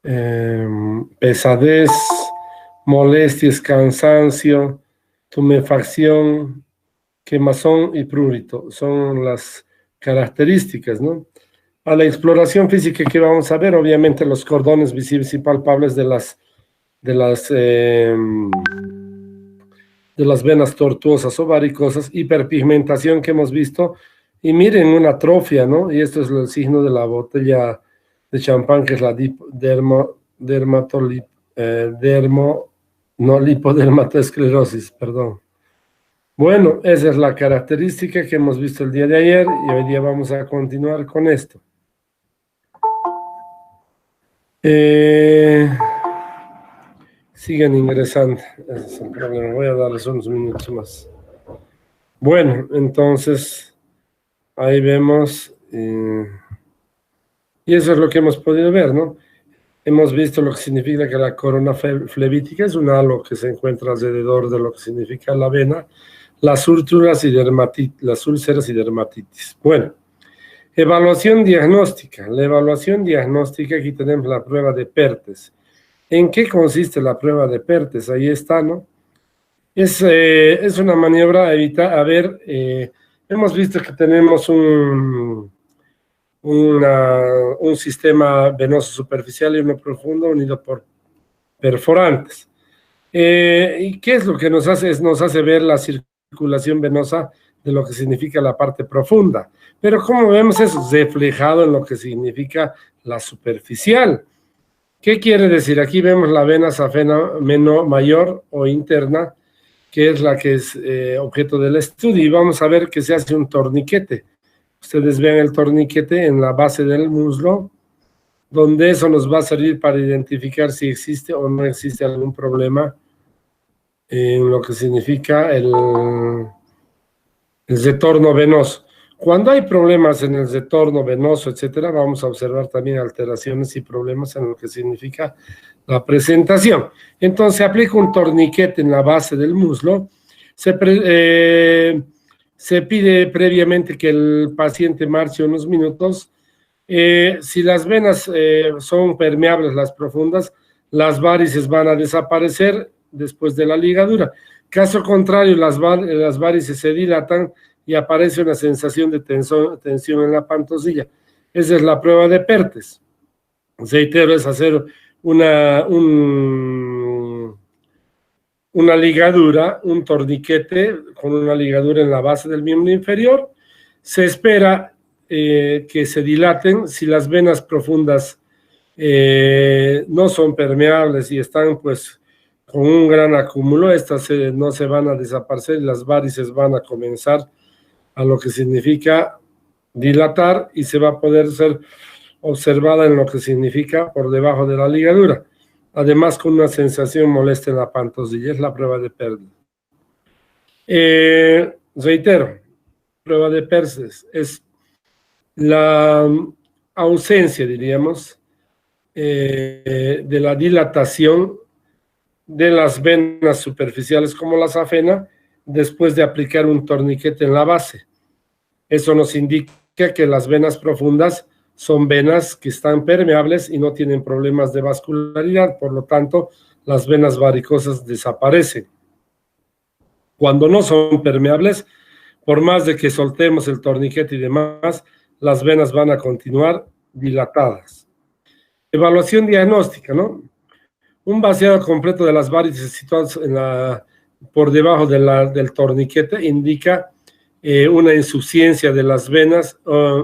pesadez, molestias, cansancio, tumefacción, quemazón y prurito. Son las características, ¿no? A la exploración física que vamos a ver, obviamente los cordones visibles y palpables de las, eh, de las venas tortuosas o varicosas, hiperpigmentación que hemos visto, y miren una atrofia, ¿no? Y esto es el signo de la botella de champán, que es la lipodermatoesclerosis, perdón. Bueno, esa es la característica que hemos visto el día de ayer y hoy día vamos a continuar con esto. Sigan ingresando, ese es el problema. Voy a darles unos minutos más. Bueno, entonces, ahí vemos, y eso es lo que hemos podido ver, ¿no? Hemos visto lo que significa que la corona flevítica es un halo que se encuentra alrededor de lo que significa la vena, las úlceras y dermatitis. Bueno, evaluación diagnóstica. La evaluación diagnóstica, aquí tenemos la prueba de Perthes. ¿En qué consiste la prueba de Perthes? Ahí está, ¿no? Es una maniobra a evitar, hemos visto que tenemos un sistema venoso superficial y uno profundo unido por perforantes. ¿Y qué es lo que nos hace? Nos hace ver la circulación venosa de lo que significa la parte profunda. Pero ¿cómo vemos eso? Reflejado en lo que significa la superficial. ¿Qué quiere decir? Aquí vemos la vena safena mayor o interna, que es la que es objeto del estudio, y vamos a ver que se hace un torniquete. Ustedes ven el torniquete en la base del muslo, donde eso nos va a servir para identificar si existe o no existe algún problema en lo que significa el retorno venoso. Cuando hay problemas en el retorno venoso, etcétera, vamos a observar también alteraciones y problemas en lo que significa la presentación. Entonces, se aplica un torniquete en la base del muslo. Se pide previamente que el paciente marche unos minutos. Si las venas son permeables, las profundas, las varices van a desaparecer después de la ligadura. Caso contrario, las varices se dilatan y aparece una sensación de tensión en la pantosilla. Esa es la prueba de Perthes. Reitero, es hacer una ligadura, un torniquete con una ligadura en la base del miembro inferior. Se espera que se dilaten. Si las venas profundas no son permeables y están pues con un gran acúmulo, estas no se van a desaparecer y las varices van a comenzar a lo que significa dilatar y se va a poder ser observada en lo que significa por debajo de la ligadura. Además, con una sensación molesta en la pantosilla, es la prueba de Perthes. Reitero, prueba de Perthes es la ausencia, diríamos, de la dilatación de las venas superficiales como la safena después de aplicar un torniquete en la base. Eso nos indica que las venas profundas son venas que están permeables y no tienen problemas de vascularidad, por lo tanto, las venas varicosas desaparecen. Cuando no son permeables, por más de que soltemos el torniquete y demás, las venas van a continuar dilatadas. Evaluación diagnóstica, ¿no? Un vaciado completo de las varices situadas por debajo del torniquete indica una insuficiencia de las venas,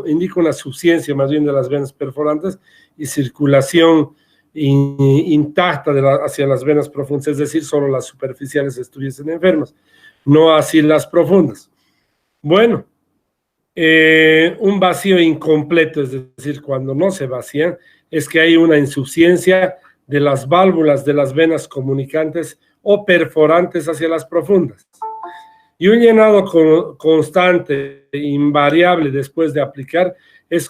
indica una suficiencia más bien de las venas perforantes y circulación intacta hacia las venas profundas, es decir, solo las superficiales estuviesen enfermas, no así las profundas. Bueno, un vacío incompleto, es decir, cuando no se vacían, es que hay una insuficiencia de las válvulas de las venas comunicantes o perforantes hacia las profundas. Y un llenado constante, invariable después de aplicar,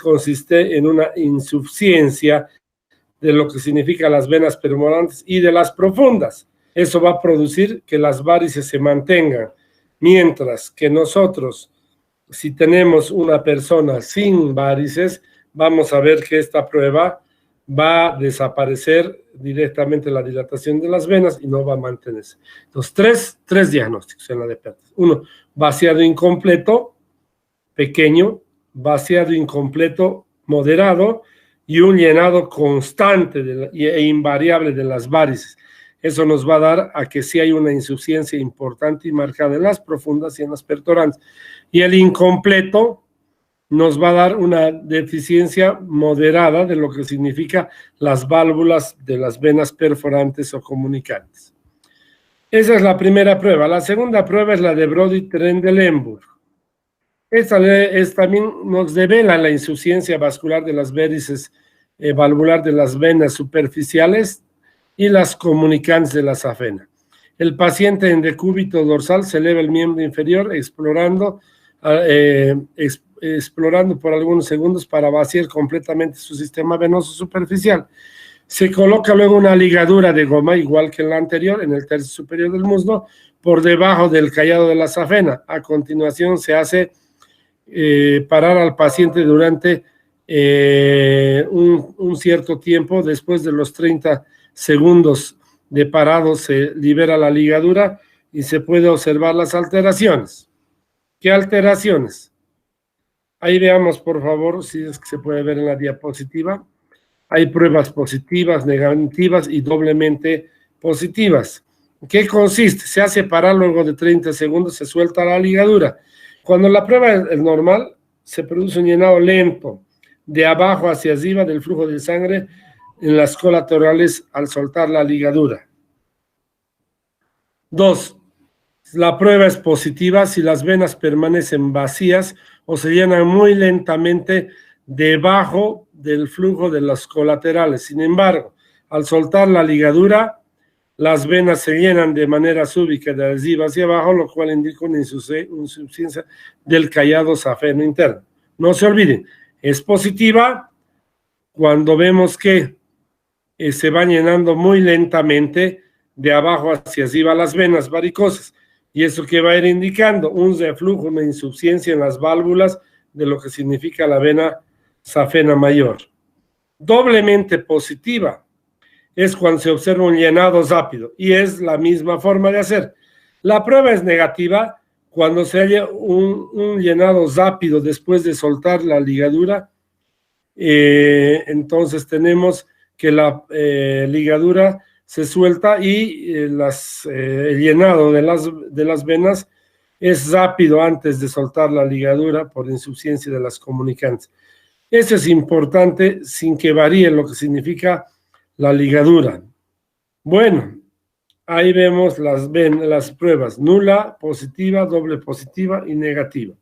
consiste en una insuficiencia de lo que significa las venas perforantes y de las profundas. Eso va a producir que las varices se mantengan, mientras que nosotros, si tenemos una persona sin varices, vamos a ver que esta prueba va a desaparecer directamente la dilatación de las venas y no va a mantenerse. Entonces, tres diagnósticos en la de Perthes. Uno, vaciado incompleto, pequeño, vaciado incompleto, moderado, y un llenado constante e invariable de las varices. Eso nos va a dar a que sí hay una insuficiencia importante y marcada en las profundas y en las pertorantes. Y el incompleto nos va a dar una deficiencia moderada de lo que significa las válvulas de las venas perforantes o comunicantes. Esa es la primera prueba. La segunda prueba es la de Brody-Trendelenburg. Esta también nos devela la insuficiencia vascular de las varices valvular de las venas superficiales y las comunicantes de la safena. El paciente en decúbito dorsal se eleva el miembro inferior explorando por algunos segundos para vaciar completamente su sistema venoso superficial. Se coloca luego una ligadura de goma, igual que en la anterior, en el tercio superior del muslo, por debajo del callado de la safena. A continuación se hace parar al paciente durante un cierto tiempo. Después de los 30 segundos de parado se libera la ligadura y se puede observar las alteraciones. ¿Qué alteraciones? Ahí veamos, por favor, si es que se puede ver en la diapositiva. Hay pruebas positivas, negativas y doblemente positivas. ¿Qué consiste? Se hace parar luego de 30 segundos, se suelta la ligadura. Cuando la prueba es normal, se produce un llenado lento, de abajo hacia arriba del flujo de sangre en las colaterales al soltar la ligadura. 2. La prueba es positiva si las venas permanecen vacías o se llenan muy lentamente debajo del flujo de las colaterales. Sin embargo, al soltar la ligadura, las venas se llenan de manera súbita de arriba hacia abajo, lo cual indica una insuficiencia del callado safeno interno. No se olviden, es positiva cuando vemos que se van llenando muy lentamente de abajo hacia arriba las venas varicosas. ¿Y eso que va a ir indicando? Un reflujo, una insuficiencia en las válvulas de lo que significa la vena safena mayor. Doblemente positiva es cuando se observa un llenado rápido y es la misma forma de hacer. La prueba es negativa cuando se halla un llenado rápido después de soltar la ligadura. Entonces tenemos que la ligadura se suelta y el llenado de las venas es rápido antes de soltar la ligadura por insuficiencia de las comunicantes. Eso es importante sin que varíe lo que significa la ligadura. Bueno, ahí vemos las pruebas: nula, positiva, doble positiva y negativa.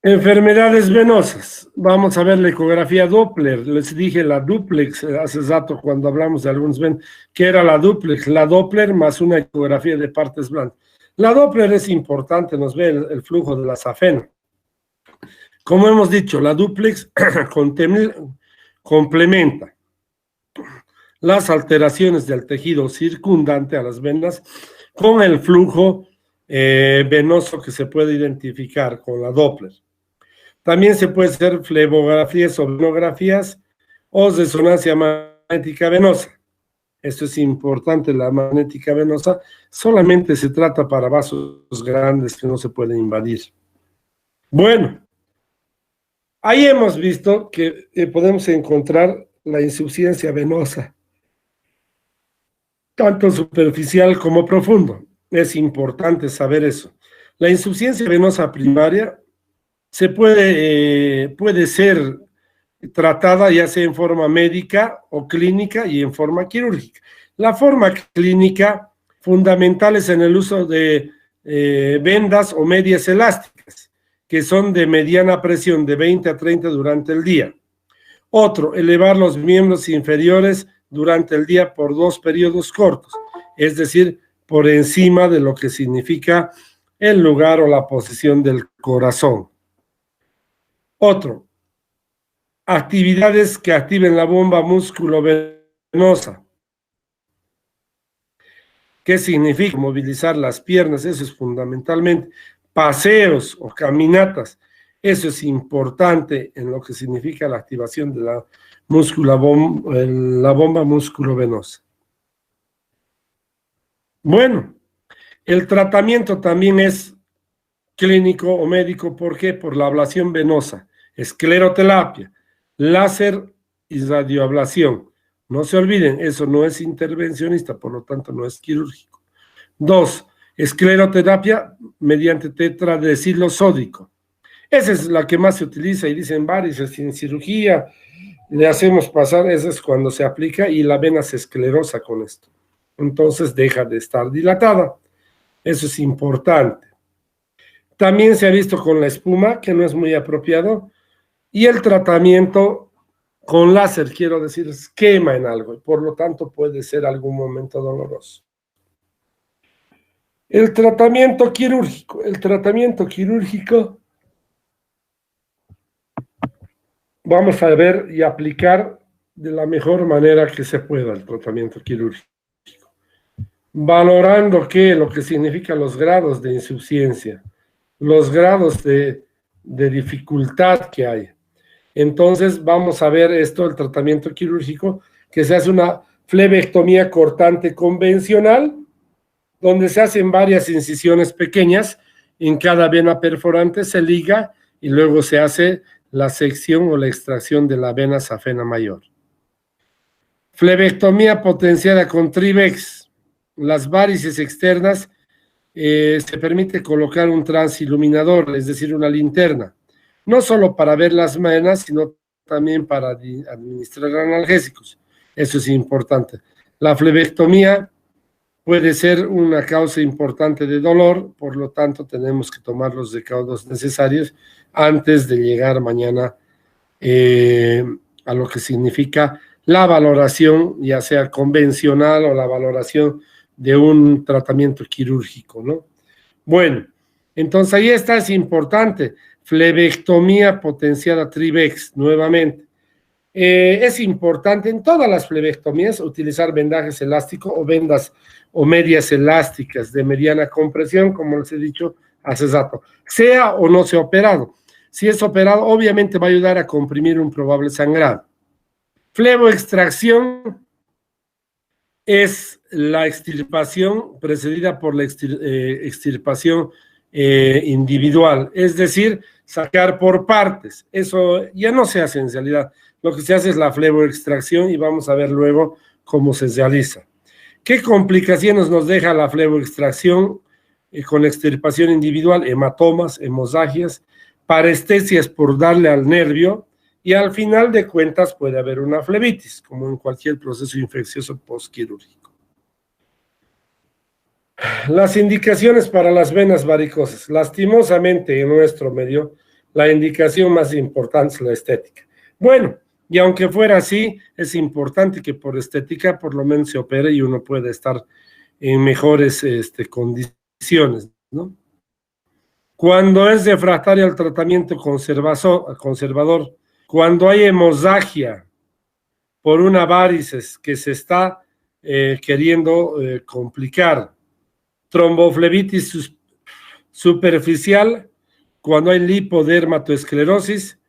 Enfermedades venosas. Vamos a ver la ecografía Doppler. Les dije la duplex hace rato cuando hablamos de algunos que era la duplex, la Doppler más una ecografía de partes blandas. La Doppler es importante, nos ve el flujo de la safena. Como hemos dicho, la duplex complementa las alteraciones del tejido circundante a las venas con el flujo venoso que se puede identificar con la Doppler. También se puede hacer flebografías o venografías o resonancia magnética venosa. Esto es importante, la magnética venosa solamente se trata para vasos grandes que no se pueden invadir. Bueno, ahí hemos visto que podemos encontrar la insuficiencia venosa, tanto superficial como profundo. Es importante saber eso. La insuficiencia venosa primaria puede ser tratada ya sea en forma médica o clínica y en forma quirúrgica. La forma clínica fundamental es en el uso de vendas o medias elásticas, que son de mediana presión, de 20 a 30 durante el día. Otro, elevar los miembros inferiores durante el día por 2 periodos cortos, es decir, por encima de lo que significa el lugar o la posición del corazón. Otro, actividades que activen la bomba músculo-venosa. ¿Qué significa? Movilizar las piernas, eso es fundamentalmente. Paseos o caminatas, eso es importante en lo que significa la activación de la la bomba músculo-venosa. Bueno, el tratamiento también es clínico o médico. ¿Por qué? Por la ablación venosa, escleroterapia, láser y radioablación. No se olviden, eso no es intervencionista, por lo tanto no es quirúrgico. 2, escleroterapia mediante tetradecilo sódico. Esa es la que más se utiliza y dicen varices sin cirugía, le hacemos pasar, eso es cuando se aplica y la vena se esclerosa con esto. Entonces deja de estar dilatada. Eso es importante. También se ha visto con la espuma, que no es muy apropiado, y el tratamiento con láser, quiero decir, quema en algo, y por lo tanto puede ser algún momento doloroso. El tratamiento quirúrgico. Vamos a ver y aplicar de la mejor manera que se pueda el tratamiento quirúrgico. Valorando lo que significan los grados de insuficiencia, los grados de dificultad que hay. Entonces vamos a ver esto, el tratamiento quirúrgico, que se hace una flebectomía cortante convencional, donde se hacen varias incisiones pequeñas, en cada vena perforante se liga y luego se hace la sección o la extracción de la vena safena mayor. Flebectomía potenciada con Trivex. Las varices externas se permite colocar un transiluminador, es decir, una linterna, no solo para ver las venas, sino también para administrar analgésicos. Eso es importante. La flebectomía puede ser una causa importante de dolor, por lo tanto tenemos que tomar los recaudos necesarios antes de llegar mañana a lo que significa la valoración, ya sea convencional o la valoración de un tratamiento quirúrgico, ¿no? Bueno, entonces ahí está, es importante, flebectomía potenciada Trivex, nuevamente. Es importante en todas las flebectomías utilizar vendajes elásticos o vendas o medias elásticas de mediana compresión, como les he dicho hace rato, sea o no sea operado. Si es operado, obviamente va a ayudar a comprimir un probable sangrado. Fleboextracción es la extirpación precedida por la extirpación individual, es decir, sacar por partes. Eso ya no se hace en realidad. Lo que se hace es la fleboextracción y vamos a ver luego cómo se realiza. ¿Qué complicaciones nos deja la fleboextracción con extirpación individual? Hematomas, hemorragias, parestesias por darle al nervio, y al final de cuentas puede haber una flebitis, como en cualquier proceso infeccioso postquirúrgico. Las indicaciones para las venas varicosas. Lastimosamente en nuestro medio, la indicación más importante es la estética. Bueno, y aunque fuera así, es importante que por estética por lo menos se opere y uno pueda estar en mejores condiciones, ¿no? Cuando es refractario al tratamiento conservador, cuando hay hemorragia por una varices que se está queriendo complicar, tromboflebitis superficial, cuando hay lipodermatoesclerosis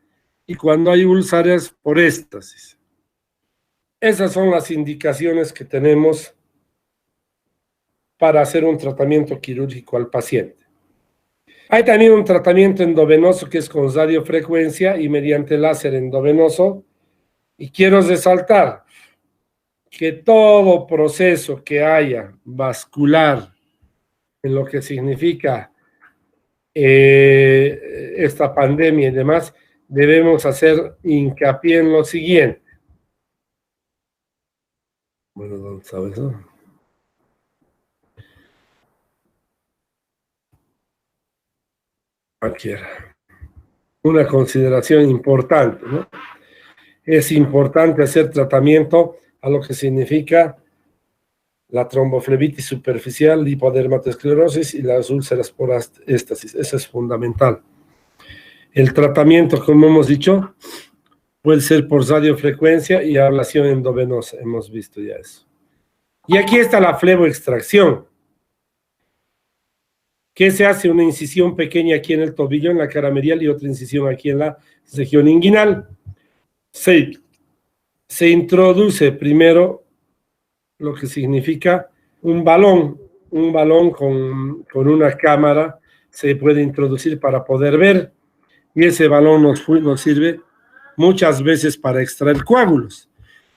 y cuando hay úlceras por éstasis. Esas son las indicaciones que tenemos para hacer un tratamiento quirúrgico al paciente. Hay también un tratamiento endovenoso que es con radiofrecuencia y mediante láser endovenoso. Y quiero resaltar que todo proceso que haya vascular en lo que significa esta pandemia y demás, debemos hacer hincapié en lo siguiente. Bueno, ¿dónde está eso? Cualquiera. Una consideración importante, ¿no? Es importante hacer tratamiento a lo que significa la tromboflebitis superficial, lipodermatoesclerosis y las úlceras por éstasis. Eso es fundamental. El tratamiento, como hemos dicho, puede ser por radiofrecuencia y ablación endovenosa. Hemos visto ya eso. Y aquí está la fleboextracción. ¿Qué se hace? Una incisión pequeña aquí en el tobillo, en la cara medial, y otra incisión aquí en la región inguinal. se introduce primero lo que significa un balón con una cámara se puede introducir para poder ver, y ese balón nos sirve muchas veces para extraer coágulos,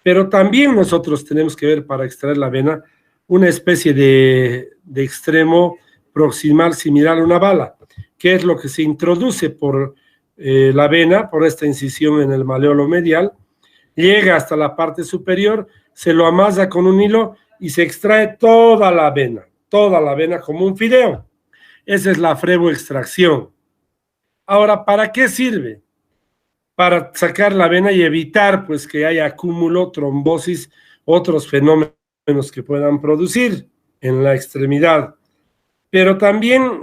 pero también nosotros tenemos que ver para extraer la vena una especie de extremo proximal similar a una bala, que es lo que se introduce por la vena, por esta incisión en el maleolo medial, llega hasta la parte superior, se lo amasa con un hilo y se extrae toda la vena como un fideo. Esa es la fleboextracción. Ahora, ¿para qué sirve? Para sacar la vena y evitar pues que haya acúmulo, trombosis, otros fenómenos que puedan producir en la extremidad. Pero también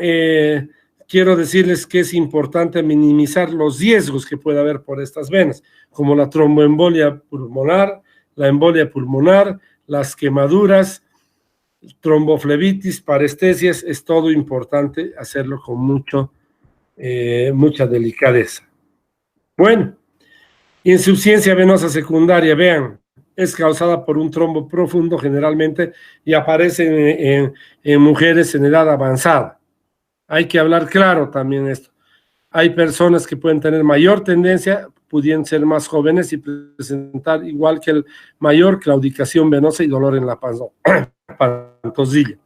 quiero decirles que es importante minimizar los riesgos que puede haber por estas venas, como la tromboembolia pulmonar, la embolia pulmonar, las quemaduras, tromboflebitis, parestesias. Es todo importante hacerlo con mucha delicadeza. Bueno, insuficiencia venosa secundaria, vean, es causada por un trombo profundo generalmente y aparece en mujeres en edad avanzada. Hay que hablar claro también esto. Hay personas que pueden tener mayor tendencia, pudiendo ser más jóvenes y presentar igual que el mayor claudicación venosa y dolor en la pantosilla.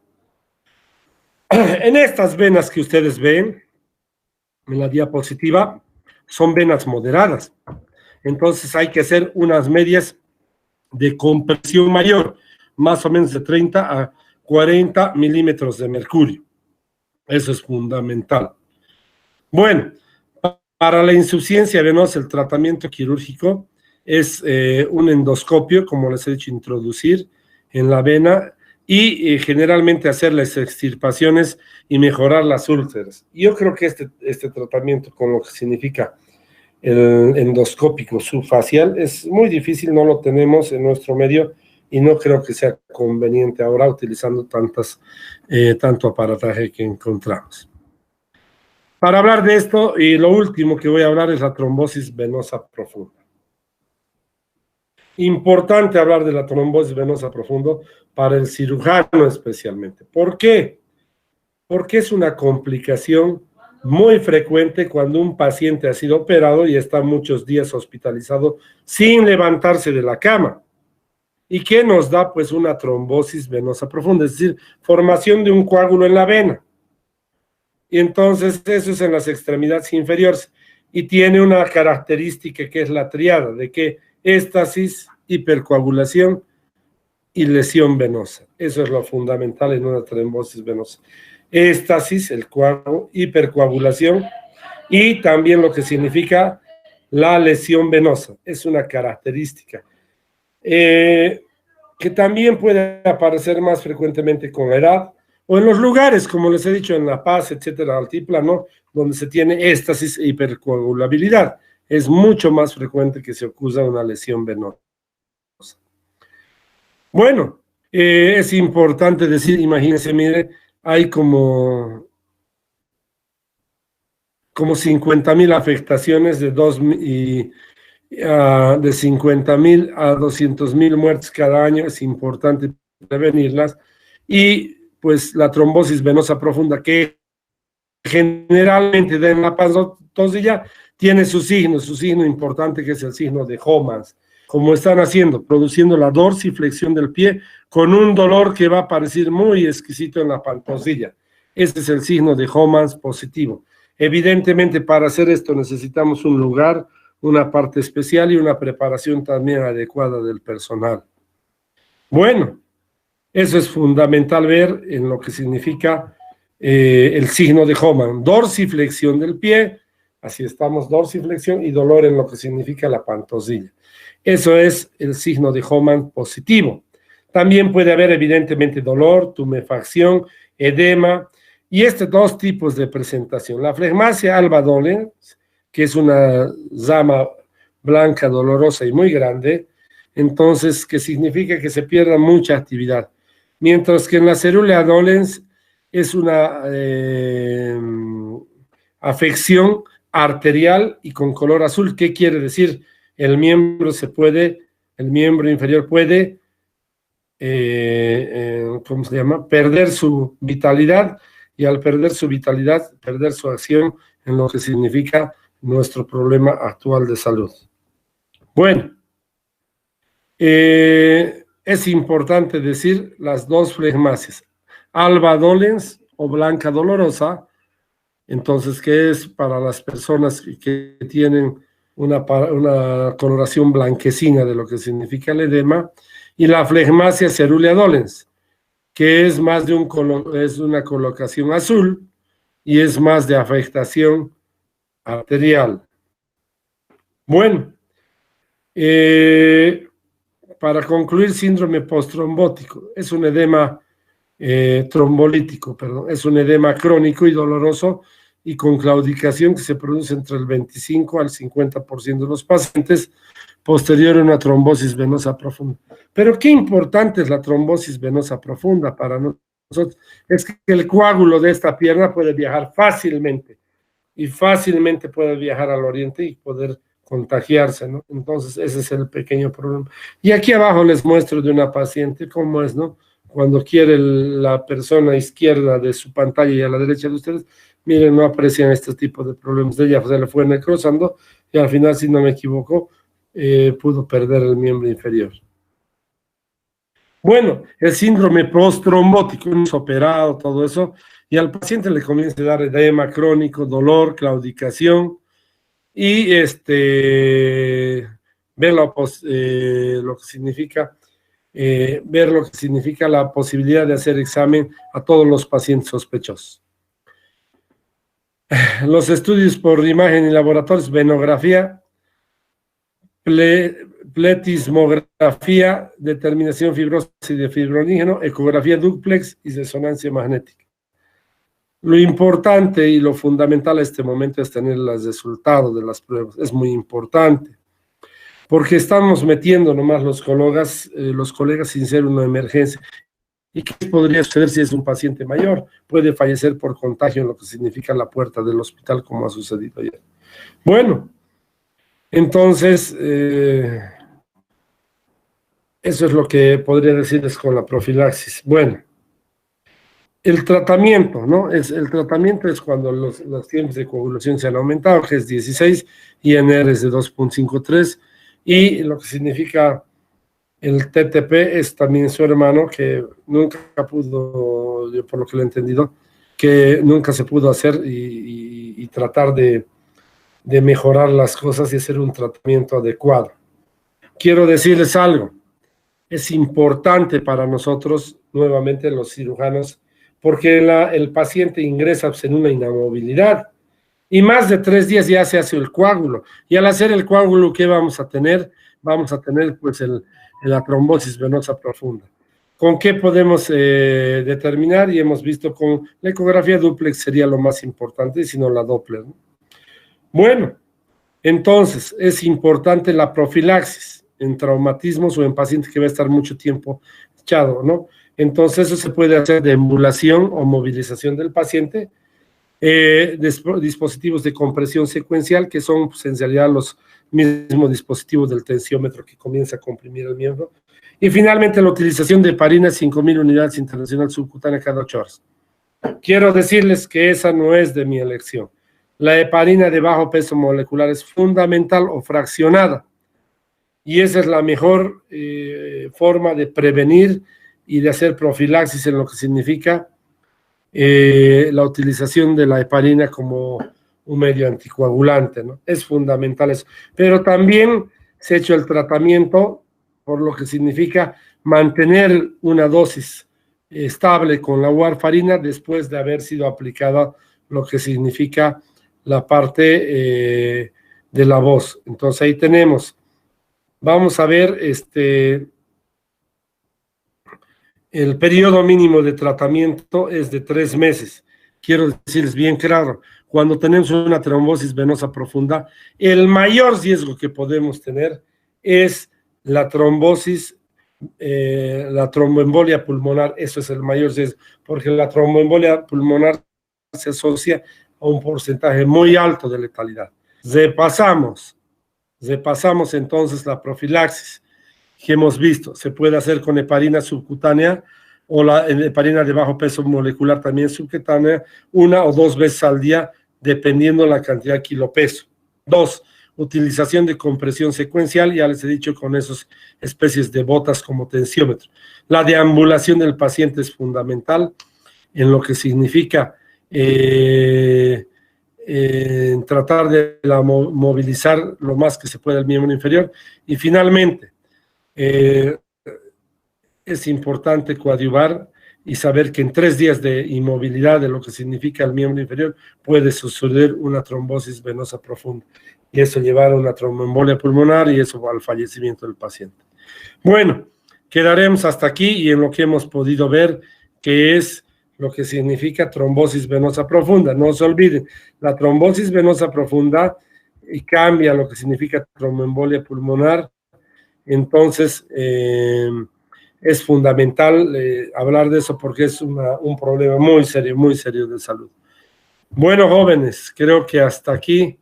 En estas venas que ustedes ven en la diapositiva son venas moderadas. Entonces hay que hacer unas medias de compresión mayor, más o menos de 30 a 40 milímetros de mercurio. Eso es fundamental. Bueno, para la insuficiencia venosa el tratamiento quirúrgico es un endoscopio, como les he dicho, introducir en la vena y generalmente hacer las extirpaciones y mejorar las úlceras. Yo creo que este tratamiento, con lo que significa el endoscópico subfacial, es muy difícil, no lo tenemos en nuestro medio y no creo que sea conveniente ahora utilizando tanto aparataje que encontramos. Para hablar de esto, y lo último que voy a hablar es la trombosis venosa profunda. Importante hablar de la trombosis venosa profunda para el cirujano especialmente. ¿Por qué? Porque es una complicación muy frecuente cuando un paciente ha sido operado y está muchos días hospitalizado sin levantarse de la cama. ¿Y qué nos da? Pues una trombosis venosa profunda, es decir, formación de un coágulo en la vena. Y entonces eso es en las extremidades inferiores. Y tiene una característica que es la triada, de que éstasis, hipercoagulación y lesión venosa. Eso es lo fundamental en una trombosis venosa. Éstasis, el coágulo, hipercoagulación y también lo que significa la lesión venosa. Es una característica que también puede aparecer más frecuentemente con la edad o en los lugares, como les he dicho, en La Paz, etcétera, altiplano, donde se tiene éstasis e hipercoagulabilidad. Es mucho más frecuente que se ocurra una lesión venosa. Bueno, es importante decir, imagínense, mire, hay como 50.000 afectaciones de 50.000 a 200.000 muertes cada año. Es importante prevenirlas. Y pues la trombosis venosa profunda, que generalmente da en la pantosilla, tiene su signo importante, que es el signo de Homans, como están haciendo, produciendo la dorsiflexión del pie con un dolor que va a parecer muy exquisito en la pantosilla. Ese es el signo de Homans positivo. Evidentemente, para hacer esto necesitamos un lugar, una parte especial y una preparación también adecuada del personal. Bueno, eso es fundamental ver en lo que significa el signo de Homan, dorsiflexión del pie, así estamos, dorsiflexión y dolor en lo que significa la pantosilla. Eso es el signo de Homan positivo. También puede haber evidentemente dolor, tumefacción, edema y dos tipos de presentación. La flegmasia alba dolens, que es una llama blanca dolorosa y muy grande, entonces que significa que se pierda mucha actividad. Mientras que en la cerulea dolens es una afección arterial y con color azul. ¿Qué quiere decir? El miembro se puede el miembro inferior puede, ¿cómo se llama?, perder su vitalidad, y al perder su vitalidad, perder su acción en lo que significa nuestro problema actual de salud. Bueno, es importante decir las dos flegmasias, alba dolens o blanca dolorosa, entonces, que es para las personas que tienen una coloración blanquecina de lo que significa el edema, y la flegmasia cerulea dolens, que es más de es una colocación azul y es más de afectación arterial. Bueno, para concluir, síndrome postrombótico es un edema trombolítico, perdón, es un edema crónico y doloroso y con claudicación que se produce entre el 25 al 50% de los pacientes posterior a una trombosis venosa profunda. Pero qué importante es la trombosis venosa profunda para nosotros, es que el coágulo de esta pierna puede viajar fácilmente y fácilmente puede viajar al oriente y poder contagiarse, ¿no? Entonces ese es el pequeño problema. Y aquí abajo les muestro de una paciente cómo es, ¿no? Cuando quiere la persona izquierda de su pantalla y a la derecha de ustedes, miren, no aprecian este tipo de problemas de ella, se le fue necrosando y al final, si no me equivoco, pudo perder el miembro inferior. Bueno, el síndrome postrombótico, es operado, todo eso, y al paciente le comienza a dar edema crónico, dolor, claudicación, y ver lo que significa, ver lo que significa la posibilidad de hacer examen a todos los pacientes sospechosos. Los estudios por imagen y laboratorios, venografía, pletismografía, determinación fibrosa y de fibronígeno, ecografía dúplex y resonancia magnética. Lo importante y lo fundamental a este momento es tener los resultados de las pruebas. Es muy importante, porque estamos metiendo nomás los colegas sin ser una emergencia. ¿Y qué podría suceder si es un paciente mayor? Puede fallecer por contagio en lo que significa la puerta del hospital, como ha sucedido ayer. Bueno, entonces, eso es lo que podría decirles con la profilaxis. Bueno, el tratamiento, ¿no? El tratamiento es cuando los tiempos de coagulación se han aumentado, que es 16, INR es de 2.53, y lo que significa el TTP es también su hermano, que nunca pudo, yo por lo que lo he entendido, que nunca se pudo hacer y tratar de mejorar las cosas y hacer un tratamiento adecuado. Quiero decirles algo, es importante para nosotros, nuevamente los cirujanos, porque el paciente ingresa en una inamovilidad y más de 3 días ya se hace el coágulo. Y al hacer el coágulo, ¿qué vamos a tener? Vamos a tener pues la trombosis venosa profunda. ¿Con qué podemos determinar? Y hemos visto con la ecografía dúplex sería lo más importante, y si no la Doppler, ¿no? Bueno, entonces es importante la profilaxis en traumatismos o en pacientes que va a estar mucho tiempo echado, ¿no? Entonces eso se puede hacer de emulación o movilización del paciente, dispositivos de compresión secuencial, que son pues, en realidad los mismos dispositivos del tensiómetro que comienza a comprimir el miembro, y finalmente la utilización de heparina 5.000 unidades internacional subcutánea cada 8 horas. Quiero decirles que esa no es de mi elección. La heparina de bajo peso molecular es fundamental o fraccionada, y esa es la mejor forma de prevenir y de hacer profilaxis en lo que significa la utilización de la heparina como un medio anticoagulante, ¿no? Es fundamental eso. Pero también se ha hecho el tratamiento, por lo que significa mantener una dosis estable con la warfarina después de haber sido aplicada lo que significa la parte de la voz. Entonces ahí tenemos, vamos a ver el periodo mínimo de tratamiento es de 3 meses. Quiero decirles bien claro, cuando tenemos una trombosis venosa profunda, el mayor riesgo que podemos tener es la trombosis, la tromboembolia pulmonar. Eso es el mayor riesgo, porque la tromboembolia pulmonar se asocia a un porcentaje muy alto de letalidad. Repasamos entonces la profilaxis. que hemos visto. Se puede hacer con heparina subcutánea o la heparina de bajo peso molecular también subcutánea, 1 o 2 veces al día, dependiendo la cantidad de kilopeso. 2, utilización de compresión secuencial, ya les he dicho, con esas especies de botas como tensiómetro. La deambulación del paciente es fundamental en lo que significa tratar de movilizar lo más que se pueda el miembro inferior. Y finalmente, es importante coadyuvar y saber que en 3 días de inmovilidad de lo que significa el miembro inferior puede suceder una trombosis venosa profunda y eso llevar a una tromboembolia pulmonar y eso al fallecimiento del paciente. Bueno, quedaremos hasta aquí y en lo que hemos podido ver que es lo que significa trombosis venosa profunda. No se olviden, la trombosis venosa profunda cambia lo que significa tromboembolia pulmonar. Entonces, es fundamental hablar de eso porque es un problema muy serio de salud. Bueno, jóvenes, creo que hasta aquí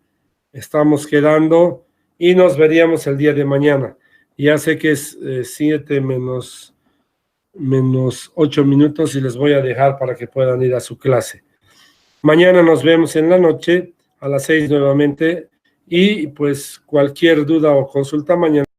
estamos quedando y nos veríamos el día de mañana. Ya sé que es 7 menos 8 minutos y les voy a dejar para que puedan ir a su clase. Mañana nos vemos en la noche a las 6 nuevamente y pues cualquier duda o consulta mañana.